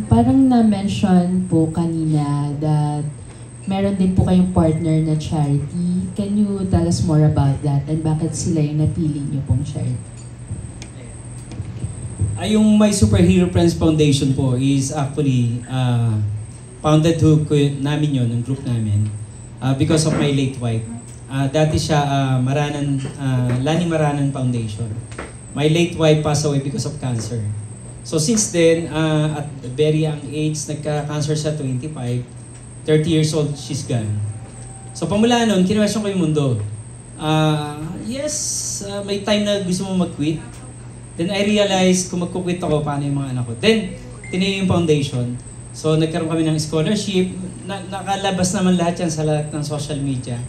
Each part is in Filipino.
Parang na-mention po kanina that meron din po kayong partner na charity. Can you tell us more about that and bakit sila yung napili niyo pong charity? Yung My Superhero Friends Foundation po is actually founded namin yun, ng group namin, because of my late wife. Dati siya Lani Maranan Foundation. My late wife passed away because of cancer. So since then, at a very young age, nagka-cancer siya 25, 30 years old, she's gone. So pamula nun, kinwestiyon ko yung mundo. May time na gusto mo mag-quit. Then I realized kung magkukwit ako, paano yung mga anak ko. Then, tinayo yung foundation. So nagkaroon kami ng scholarship. Nakalabas naman lahat yan sa lahat ng social media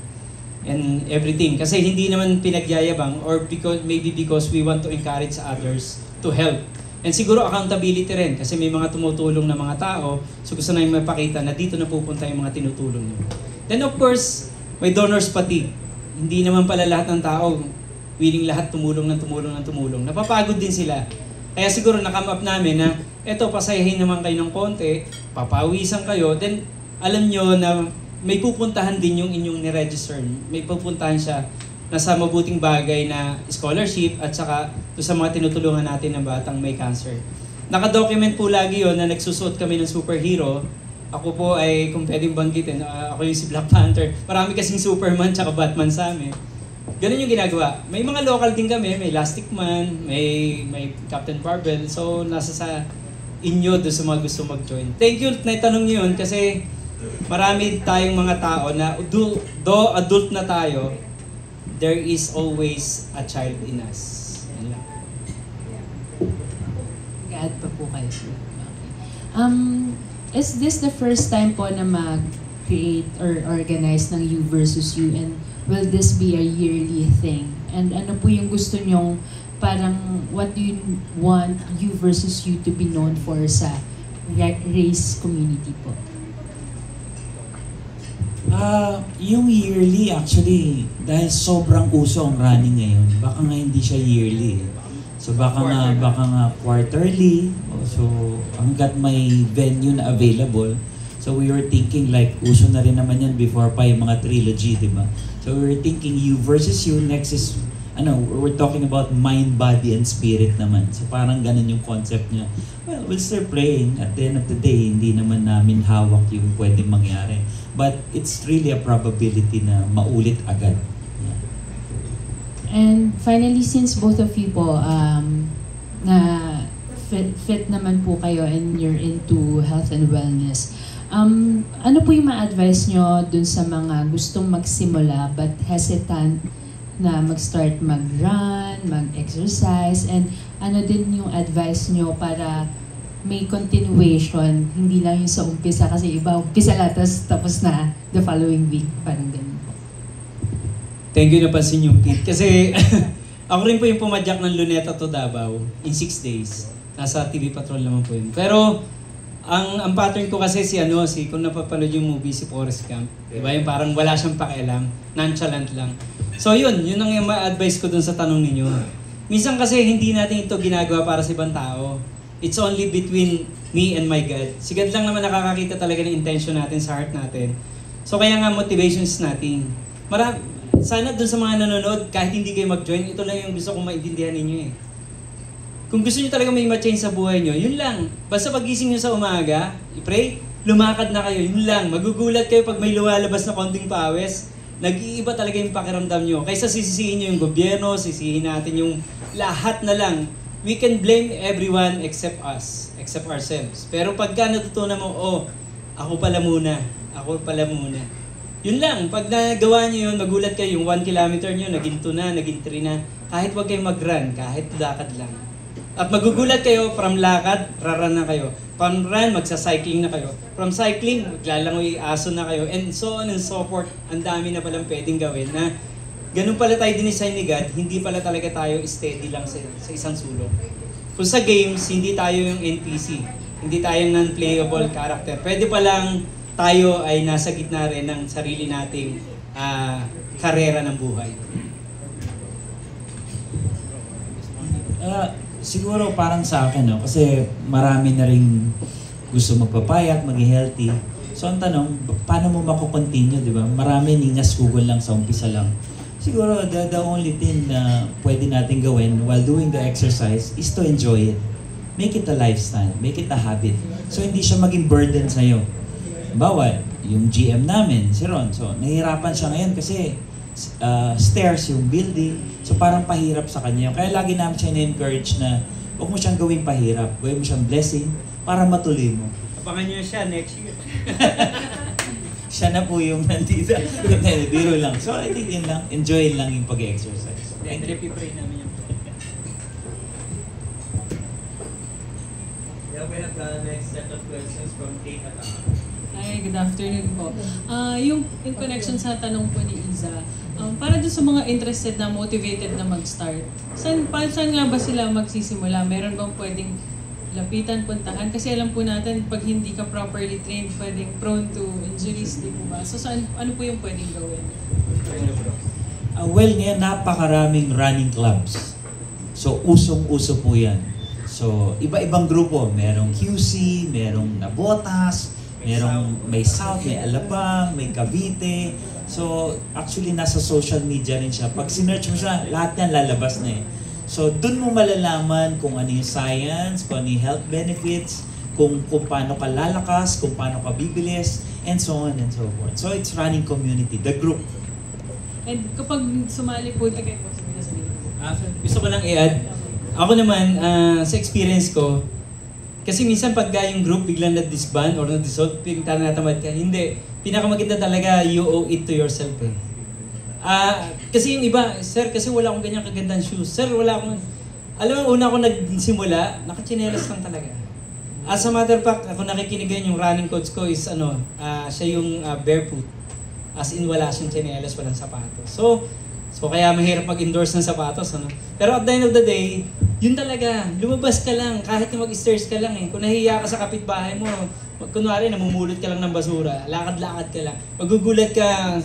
and everything. Kasi hindi naman pinagyayabang or maybe because we want to encourage others to help. And siguro accountability rin kasi may mga tumutulong na mga tao, so gusto na yung mapakita na dito na pupunta yung mga tinutulong nyo. Then of course, may donors fatigue. Hindi naman pala lahat ng tao willing lahat tumulong. Napapagod din sila. Kaya siguro nakam up namin na eto, pasayahin naman kayo ng konti, papawisan kayo, then alam nyo na may pupuntahan din yung inyong niregister. May pupuntahan siya na sa mabuting bagay na scholarship at saka sa mga tinutulungan natin ng batang may cancer. Naka-document po lagi yon na nagsusuot kami ng superhero. Ako po ay, kung pwedeng banggitin, ako yung si Black Panther. Marami kasing Superman tsaka Batman sa amin. Ganun yung ginagawa. May mga local din kami, may Elastic Man, may Captain Barbell. So, nasa sa inyo doon sa mga gusto mag-join. Thank you na itanong niyo yun kasi marami tayong mga tao na do adult na tayo, there is always a child in us. Yan lang. Mag-add pa po kayo. Okay. Is this the first time po na mag-create or organize ng You versus You, and will this be a yearly thing? And ano po yung gusto nyong parang what do you want You versus You to be known for sa race community po? Yung yearly actually, dahil sobrang uso ang running ngayon, baka nga hindi siya yearly. So baka nga quarterly. So hanggat may venue na available. So we were thinking like, uso na rin naman yan before pa yung mga trilogy, di ba? So we were thinking You versus You, next is, we're talking about mind, body, and spirit naman. So parang ganun yung concept niya. Well, we'll start playing. At the end of the day, hindi naman namin hawak yung pwedeng mangyari. But it's really a probability na maulit agad. Yeah. And finally, since both of you po, na fit naman po kayo and you're into health and wellness, ano po yung ma-advise nyo dun sa mga gustong magsimula but hesitant na mag-start mag-run, mag-exercise, and ano din yung advice nyo para may continuation, hindi lang yung sa umpisa kasi iba umpisa lang tapos na the following week, parang ganun po. Thank you na pansin yung Kit. Kasi ako rin po yung pumadyak ng Luneta to Davao in 6 days. Nasa TV Patrol naman po yun. Pero ang pattern ko kasi kung napapanood yung movie, si Forrest Gump. Diba? Yung parang wala siyang pakialam, nonchalant lang. So yun ang ma-advise ko dun sa tanong ninyo. Minsan kasi hindi natin ito ginagawa para sa ibang tao. It's only between me and my God. Si God lang naman nakakakita talaga ng intention natin sa heart natin. So kaya nga motivations natin. Sana dun sa mga nanonood, kahit hindi kayo mag-join, ito lang yung gusto kong maintindihan ninyo eh. Kung gusto nyo talaga may ma-change sa buhay nyo, yun lang. Basta pagising nyo sa umaga, i-pray, lumakad na kayo, yun lang. Magugulat kayo pag may lumalabas na konting pawis. Nag-iiba talaga yung pakiramdam nyo. Kaysa sisisihin nyo yung gobyerno, sisihin natin yung lahat na lang. We can blame everyone except us, except ourselves. Pero pagka natutunan mo, ako pala muna. Yun lang, pag nagawa nyo yun, magulat kayo, yung 1 kilometer nyo, naging 2 na, naging 3 na. Kahit wag kayong mag-run, kahit lakad lang. At magugulat kayo, from lakad, raran na kayo. From run, magsa-cycling na kayo. From cycling, maglalangoy aso na kayo. And so on and so forth, ang dami na palang pwedeng gawin na ganun pala tayo dinesign ni God, hindi pala talaga tayo steady lang sa isang sulok. Kung sa games, hindi tayo yung NPC. Hindi tayo non-playable character. Pwede palang tayo ay nasa gitna rin ng sarili nating karera ng buhay. siguro parang sa akin, no? Kasi marami na rin gusto magpapayat, maging healthy. So ang tanong, paano mo mako-continue, di ba? Marami ningas-google lang sa umpisa lang. Siguro, the only thing na pwede natin gawin while doing the exercise is to enjoy it. Make it a lifestyle. Make it a habit. So hindi siya maging burden sa'yo. Bawa, yung GM namin, si Ron, so nahihirapan siya ngayon kasi stairs yung building. So parang pahirap sa kanya. Kaya lagi namin siya na-encourage na huwag mo siyang gawing pahirap. Gawin mo siyang blessing para matuloy mo. Abangan nyo siya next year. Siya na po yung nandito. Biro lang. So I think yun lang. Enjoy lang yung pag-exercise. Then, pray namin yung Yeah, we have the next set of questions from Kate at Hi, good afternoon po. Yung in connection sa tanong po ni Iza, para doon sa mga interested na motivated na mag-start, saan nga ba sila magsisimula? Meron bang pwedeng lapitan, puntahan? Kasi alam po natin, pag hindi ka properly trained, pwedeng prone to injuries, di po ba? So ano po yung pwedeng gawin? Well, ngayon napakaraming running clubs. So usong-uso po yan. So iba-ibang grupo. Merong QC, merong Nabotas, may South, may Alabang, may Cavite. So actually nasa social media rin siya. Pag sinearch mo siya, lahat yan lalabas na eh. So dun mo malalaman kung ano yung science, kung ano yung health benefits, kung paano ka lalakas, kung paano ka bibilis, and so on and so forth. So it's running community, the group. And kapag sumali po, okay po, sabi na gusto ko lang i-add. Ako naman, sa experience ko, kasi minsan pag yung group biglang na-disband or na-dissolve, tinatamad ka. Hindi. Pinakamaganda talaga, you owe it to yourself eh. Kasi yung iba, sir, kasi wala akong ganyang kagandang shoes. Sir, wala akong... Alam mo, una ako nagsimula, nakachinelas lang talaga. As a matter of fact, ako nakikinigan yung running coach ko is siya yung barefoot. As in, wala siyang chinelas, walang sapatos. So kaya mahirap mag-endorse ng sapatos. Pero at the end of the day, yun talaga, lumabas ka lang, kahit mag-stairs ka lang eh. Kung nahihiya ka sa kapitbahay mo, kunwari, namumulot ka lang ng basura, lakad-lakad ka lang, magugulat ka,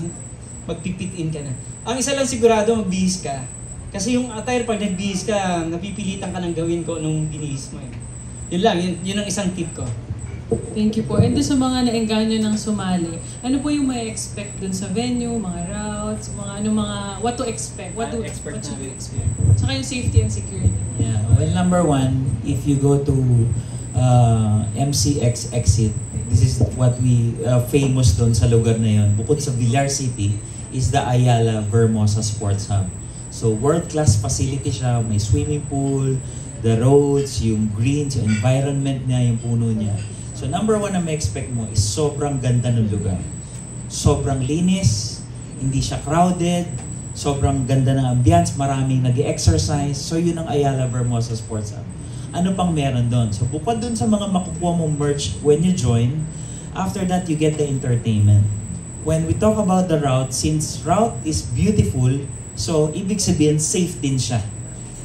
magpipit-in ka na. Ang isa lang sigurado, magbihis ka. Kasi yung attire, pag nagbihis ka, napipilitan ka ng gawin ko nung binihis mo eh. Yun lang, yun ang isang tip ko. Thank you po. And doon sa mga naengganyo ng sumali, ano po yung may expect dun sa venue, mga routes, what to expect? What should we expect? Tsaka yung safety and security. Yeah. Well, number one, if you go to MCX exit, this is what we famous doon sa lugar na yon. Bukod sa Villar City, is the Ayala Vermosa Sports Hub. So world-class facility siya, may swimming pool, the roads, yung greens, yung environment niya, yung puno niya. So number one na may expect mo is sobrang ganda ng lugar. Sobrang linis, hindi siya crowded, sobrang ganda ng ambience, maraming nag-exercise. So yun ang Ayala Vermosa Sports Hub. Ano pang meron doon? So bukod doon sa mga makukuha mong merch when you join, after that you get the entertainment. When we talk about the route, since route is beautiful, so ibig sabihin safe din siya.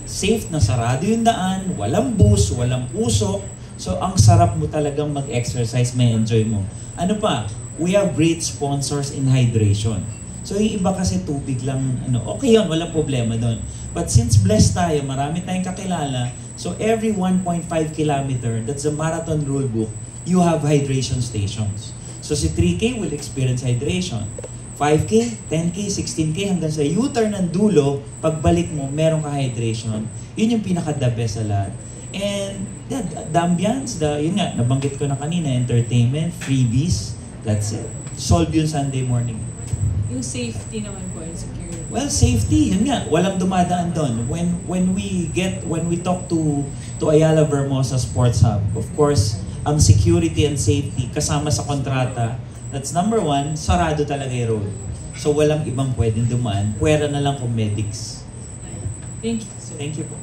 Safe na sarado yung daan, walang bus, walang usok. So ang sarap mo talagang mag-exercise, may enjoy mo. Ano pa? We have great sponsors in hydration. So yung iba kasi tubig lang, okay yun, walang problema doon. But since blessed tayo, marami tayong kakilala, so every 1.5 kilometer, that's the marathon rule book, you have hydration stations. So si 3K will experience hydration. 5K, 10K, 16K, hanggang sa U-turn ng dulo, pagbalik mo, meron ka hydration. Yun yung pinaka-the best sa lahat. And the ambience, yun nga, nabanggit ko na kanina, entertainment, freebies, that's it. Solve yun Sunday morning. Yung safety naman po and security. Well, safety, yun nga, walang dumadaan doon. When we talk to Ayala Vermosa Sports Hub, of course, ang security and safety kasama sa kontrata, that's number one, sarado talaga yung road. So walang ibang pwedeng dumaan, pwera na lang kung medics. Thank you. Thank you po.